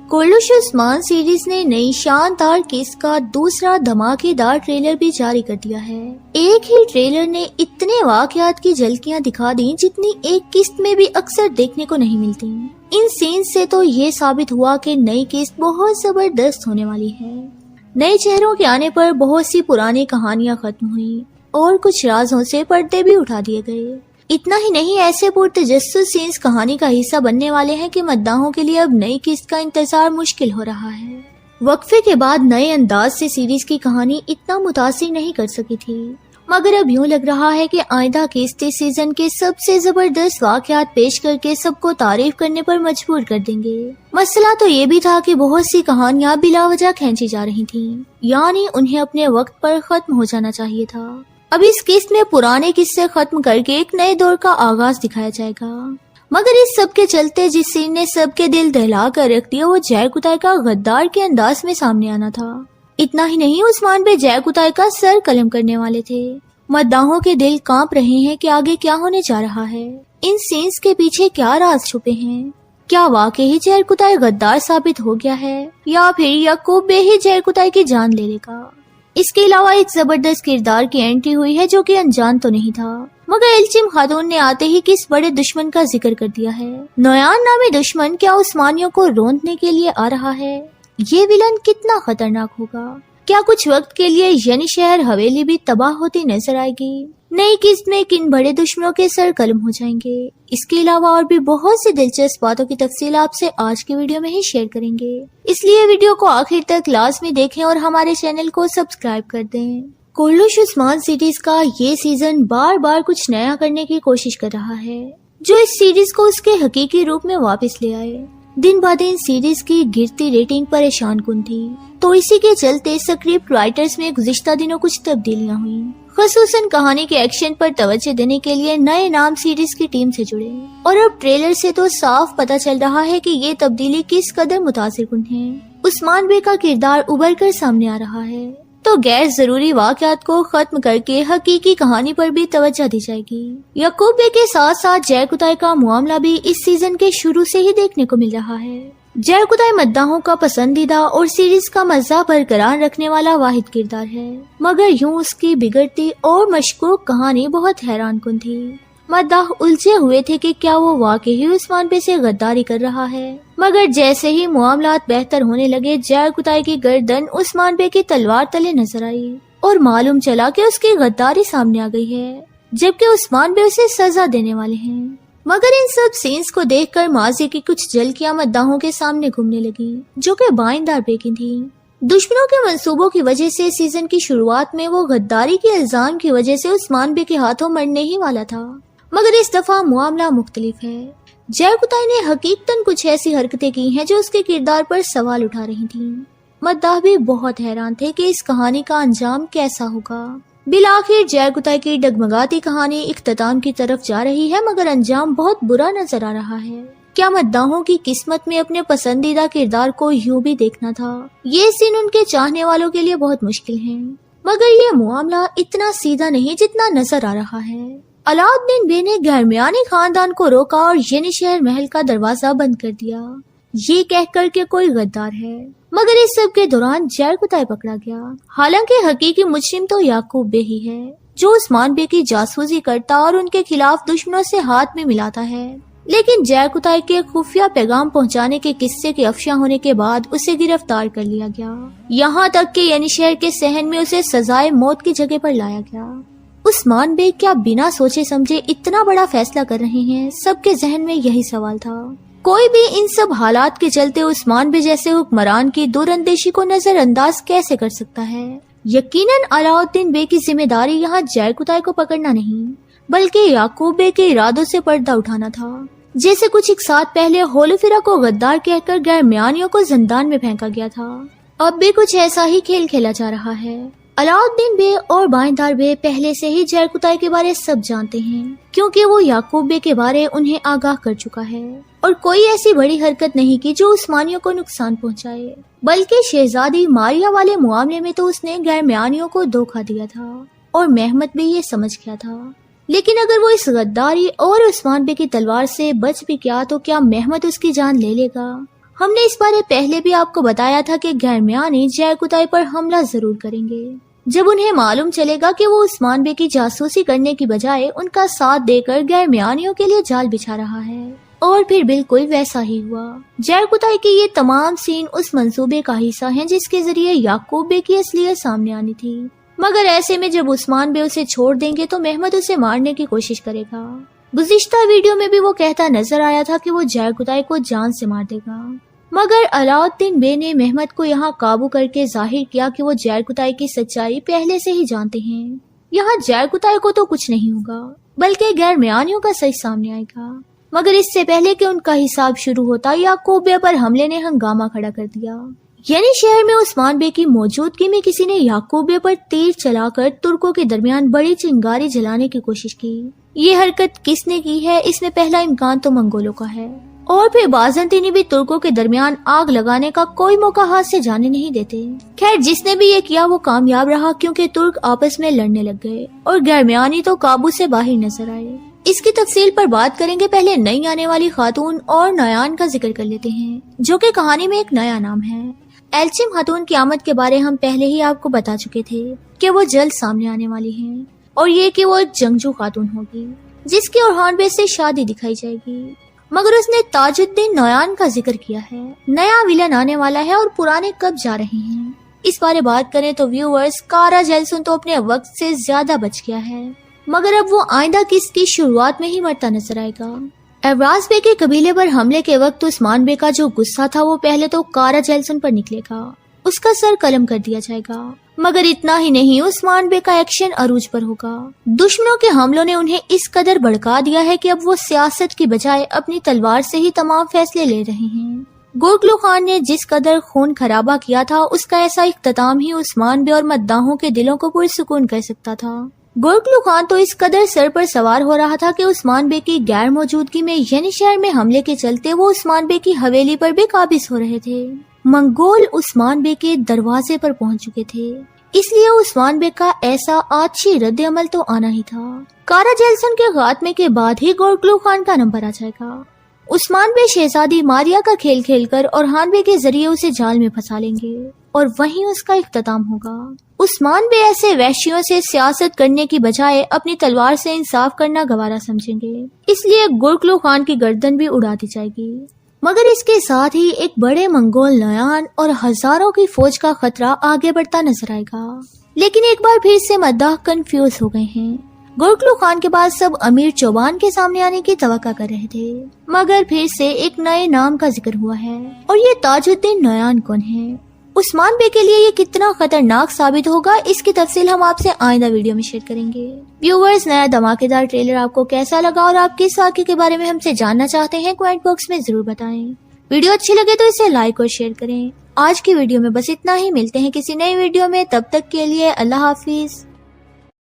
कोल्लुश Usman series ने नई शानदार किस्त का दूसरा धमाकेदार ट्रेलर भी जारी कर दिया है। एक ही ट्रेलर ने इतने वाकयात की झलकियां दिखा दी जितनी एक किस्त में भी अक्सर देखने को नहीं मिलती। इन सीन्स से तो ये साबित हुआ कि नई किस्त बहुत जबरदस्त होने वाली है। नए चेहरों के आने पर बहुत सी पुरानी कहानियां खत्म हुई और कुछ राजों से पर्दे भी उठा दिए गए। इतना ही नहीं, ऐसे पुरतजस्सुस सीन्स कहानी का हिस्सा बनने वाले हैं कि मद्दाहों के लिए अब नई किस्त का इंतजार मुश्किल हो रहा है। वक्फे के बाद नए अंदाज से सीरीज की कहानी इतना मुतासिर नहीं कर सकी थी, मगर अब यूं लग रहा है कि आइंदा किस्त इस सीजन के सबसे जबरदस्त वाकयात पेश करके सबको तारीफ करने पर मजबूर कर देंगे। मसला तो ये भी था कि बहुत सी कहानियां बिलावजह खींची जा रही थीं, यानी उन्हें अपने वक्त पर खत्म हो जाना चाहिए था। अब इस किस्त में पुराने किस्से खत्म करके एक नए दौर का आगाज दिखाया जाएगा। मगर इस सब के चलते जिस सीन ने सबके दिल दहला कर रख दिया वो जय कुताई का गद्दार के अंदाज में सामने आना था। इतना ही नहीं, उस्मान बे जय कुताई का सर कलम करने वाले थे। मद्दाहों के दिल कांप रहे हैं कि आगे क्या होने जा रहा है। इन सीन्स के पीछे क्या राज छुपे हैं? क्या वाकई ही जय कुताई गद्दार साबित हो गया है या फिर याकूब बे ही जय कुताई की जान ले लेगा? इसके अलावा एक जबरदस्त किरदार की एंट्री हुई है जो कि अनजान तो नहीं था, मगर इल्चिम खातून ने आते ही किस बड़े दुश्मन का जिक्र कर दिया है। नोयान नामी दुश्मन क्या उस्मानियों को रोंदने के लिए आ रहा है? ये विलन कितना खतरनाक होगा? क्या कुछ वक्त के लिए यनीशहर हवेली भी तबाह होती नजर आएगी? नई किस्त में किन बड़े दुश्मनों के सर कलम हो जाएंगे? इसके अलावा और भी बहुत सी दिलचस्प बातों की तफसील आपसे आज की वीडियो में ही शेयर करेंगे, इसलिए वीडियो को आखिर तक लाजमी देखें और हमारे चैनल को सब्सक्राइब कर दें। कोल्लुश उस्मान सीरीज का ये सीजन बार बार कुछ नया करने की कोशिश कर रहा है, जो इस सीरीज को उसके हकीकी रूप में वापस ले आए। दिन ब दिन सीरीज की गिरती रेटिंग परेशान कुन थी, तो इसी के चलते स्क्रिप्ट राइटर्स में गुज़िश्ता दिनों कुछ तब्दीलियां हुई। ख़ुसूसन कहानी के एक्शन पर तवज्जो देने के लिए नए नाम सीरीज की टीम से जुड़े, और अब ट्रेलर से तो साफ पता चल रहा है कि ये तब्दीली किस कदर मुतासिर कुन है। उस्मान बे का किरदार उभर कर सामने आ रहा है, तो गैर जरूरी वाकयात को खत्म करके हकीकी कहानी पर भी तवज्जो दी जाएगी। याकूब बे के साथ साथ जय कुताई का मामला भी इस सीजन के शुरू से ही देखने को मिल रहा है। जय कुताई मद्दाहों का पसंदीदा और सीरीज का मजा बरकरार रखने वाला वाहिद किरदार है, मगर यूं उसकी बिगड़ती और मशकूक कहानी बहुत हैरान कुन थी। मद्दाह उलझे हुए थे कि क्या वो वाकई ही उस्मान बे से गद्दारी कर रहा है, मगर जैसे ही मामलात बेहतर होने लगे जय कुताई की गर्दन उस्मान बे की तलवार तले नजर आई और मालूम चला कि उसकी गद्दारी सामने आ गई है, जबकि उस्मान बे उसे सजा देने वाले हैं। मगर इन सब सीन्स को देखकर माजी की कुछ झलकियां मद्दाहों के सामने घूमने लगी, जो कि बाइंदार बे की थी। दुश्मनों के मंसूबों की वजह से सीजन की शुरुआत में वो गद्दारी के इल्जाम की वजह से उस्मान बे के हाथों मरने ही वाला था, मगर इस दफा मामला मुख्तलिफ है। जय कुताई ने हकीकतन कुछ ऐसी हरकतें की हैं जो उसके किरदार पर सवाल उठा रही थीं। मद्दाह भी बहुत हैरान थे कि इस कहानी का अंजाम कैसा होगा। बिलाखिर जय कुताई की डगमगाती कहानी इख्तिताम की तरफ जा रही है, मगर अंजाम बहुत बुरा नजर आ रहा है। क्या मद्दाहों की किस्मत में अपने पसंदीदा किरदार को यूं भी देखना था? ये सीन उनके चाहने वालों के लिए बहुत मुश्किल है, मगर ये मामला इतना सीधा नहीं जितना नजर आ रहा है। अलाउद्दीन बे ने गरमियानी खानदान को रोका और यनीशहर महल का दरवाजा बंद कर दिया, ये कहकर के कोई गद्दार है। मगर इस सब के दौरान जय कुताई पकड़ा गया। हालांकि हकीकी मुजरिम तो याकूब बे ही है, जो उस्मान बे की जासूसी करता और उनके खिलाफ दुश्मनों से हाथ में मिलाता है। लेकिन जय कुताई के खुफिया पैगाम पहुंचाने के किस्से के अफशा होने के बाद उसे गिरफ्तार कर लिया गया। यहाँ तक कि यनीशहर के सहन में उसे सजाए मौत की जगह पर लाया गया। उस्मान बे क्या बिना सोचे समझे इतना बड़ा फैसला कर रहे हैं? सबके जहन में यही सवाल था। कोई भी इन सब हालात के चलते उस्मान बे जैसे हुक्मरान की दूरअंदेशी को नजरअंदाज कैसे कर सकता है? यकीनन अलाउद्दीन बे की जिम्मेदारी यहाँ जय कुताई को पकड़ना नहीं, बल्कि याकूब बे के इरादों से पर्दा उठाना था। जैसे कुछ एक साथ पहले होलोफिरा को गद्दार कहकर गैरमियानियों को जिंदान में फेंका गया था, अब भी कुछ ऐसा ही खेल खेला जा रहा है। अलाउद्दीन बे और बाइंदार बे पहले से ही जय कुताई के बारे सब जानते हैं, क्योंकि वो याकूब बे के बारे उन्हें आगाह कर चुका है और कोई ऐसी बड़ी हरकत नहीं की जो उस्मानियों को नुकसान पहुंचाए। बल्कि शहजादी मारिया वाले मामले में तो उसने गैरमियानियों को धोखा दिया था और महमद भी ये समझ गया था। लेकिन अगर वो इस गद्दारी और उस्मान बे की तलवार से बच भी गया तो क्या महमद उसकी जान ले लेगा? हमने इस बारे पहले भी आपको बताया था कि गैरमियानी जयकुताई पर हमला जरूर करेंगे जब उन्हें मालूम चलेगा कि वो उस्मान बे की जासूसी करने की बजाय उनका साथ देकर गैरमियानियों के लिए जाल बिछा रहा है। और फिर बिल्कुल वैसा ही हुआ। जयकुताई की ये तमाम सीन उस मंसूबे का हिस्सा हैं जिसके जरिए याकूब बे की असलियत सामने आनी थी। मगर ऐसे में जब उस्मान बे उसे छोड़ देंगे तो महमद उसे मारने की कोशिश करेगा। गुज़िश्ता वीडियो में भी वो कहता नजर आया था कि वो जयकुताई को जान से मार देगा, मगर अलाउद्दीन बे ने महमद को यहाँ काबू करके जाहिर किया कि वो जयकुताई की सच्चाई पहले से ही जानते हैं। यहाँ जयकुताई को तो कुछ नहीं होगा बल्कि गैरमियानियों का सच सामने आएगा। मगर इससे पहले कि उनका हिसाब शुरू होता याकूब बे पर हमले ने हंगामा खड़ा कर दिया। यानी शहर में उस्मान बे की मौजूदगी में किसी ने याकूब बे पर तीर चलाकर तुर्कों के दरमियान बड़ी चिंगारी जलाने की कोशिश की। ये हरकत किसने की है, इसमें पहला इम्कान तो मंगोलों का है। और फिर बाज़ंतीनी भी तुर्कों के दरमियान आग लगाने का कोई मौका हाथ से जाने नहीं देते। खैर जिसने भी ये किया वो कामयाब रहा क्योंकि तुर्क आपस में लड़ने लग गए और गैरमियानी तो काबू से बाहर नजर आए। इसकी तफसील पर बात करेंगे, पहले नई आने वाली खातून और नयान का जिक्र कर लेते हैं जो कि कहानी में एक नया नाम है। एल्चिम खातून की आमद के बारे हम पहले ही आपको बता चुके थे कि वो जल्द सामने आने वाली हैं और ये कि वो एक जंगजू खातून होगी जिसकी ओरहान बे से शादी दिखाई जाएगी। मगर उसने ताजुद्दीन नयान का जिक्र किया है। नया विलन आने वाला है और पुराने कब जा रहे हैं, इस बारे बात करें तो व्यूअर्स कारा जैलसुन तो अपने वक्त से ज्यादा बच गया है, मगर अब वो आइंदा किस्त की शुरुआत में ही मरता नजर आएगा। एवराज बे के कबीले पर हमले के वक्त उस्मान बे का जो गुस्सा था वो पहले तो कारा जैलसुन पर निकलेगा, उसका सर कलम कर दिया जाएगा। मगर इतना ही नहीं, उस्मान बे का एक्शन अरूज पर होगा। दुश्मनों के हमलों ने उन्हें इस कदर भड़का दिया है कि अब वो सियासत की बजाय अपनी तलवार से ही तमाम फैसले ले रहे हैं। गोरकलू खान ने जिस कदर खून खराबा किया था उसका ऐसा इख्तिताम ही उस्मान बे और मद्दाहों के दिलों को पुरसुकून कर सकता था। गोरकलू खान तो इस कदर सर पर सवार हो रहा था कि उस्मान बे की गैर मौजूदगी में यानी शहर में हमले के चलते वो उस्मान बे की हवेली पर भी काबिज हो रहे थे। मंगोल उस्मान बे के दरवाजे पर पहुंच चुके थे, इसलिए उस्मान बे का ऐसा आछी रद्द अमल तो आना ही था। कारा जैलसन के खात्मे के बाद ही गोरकलू खान का नंबर आ जाएगा। उस्मान बे शहजादी मारिया का खेल खेलकर और हान बे के जरिए उसे जाल में फंसा लेंगे और वहीं उसका इख्तिताम होगा। उस्मान बे ऐसे वहशियों से सियासत करने की बजाय अपनी तलवार से इंसाफ करना गवारा समझेंगे, इसलिए गोरकलू खान की गर्दन भी उड़ा दी जाएगी। मगर इसके साथ ही एक बड़े मंगोल नयान और हजारों की फौज का खतरा आगे बढ़ता नजर आएगा। लेकिन एक बार फिर से मद्दाह कंफ्यूज हो गए हैं। गोरकलू खान के बाद सब अमीर चौबान के सामने आने की तवक्का कर रहे थे, मगर फिर से एक नए नाम का जिक्र हुआ है और ये ताजुद्दीन नयान कौन है। उस्मान बे के लिए ये कितना खतरनाक साबित होगा, इसकी तफसील हम आपसे आइंदा वीडियो में शेयर करेंगे। व्यूअर्स, नया धमाकेदार ट्रेलर आपको कैसा लगा और आप किस वाक़ये के बारे में हमसे जानना चाहते हैं कमेंट बॉक्स में जरूर बताएं। वीडियो अच्छी लगे तो इसे लाइक और शेयर करें। आज की वीडियो में बस इतना ही, मिलते हैं किसी नई वीडियो में, तब तक के लिए अल्लाह हाफिज।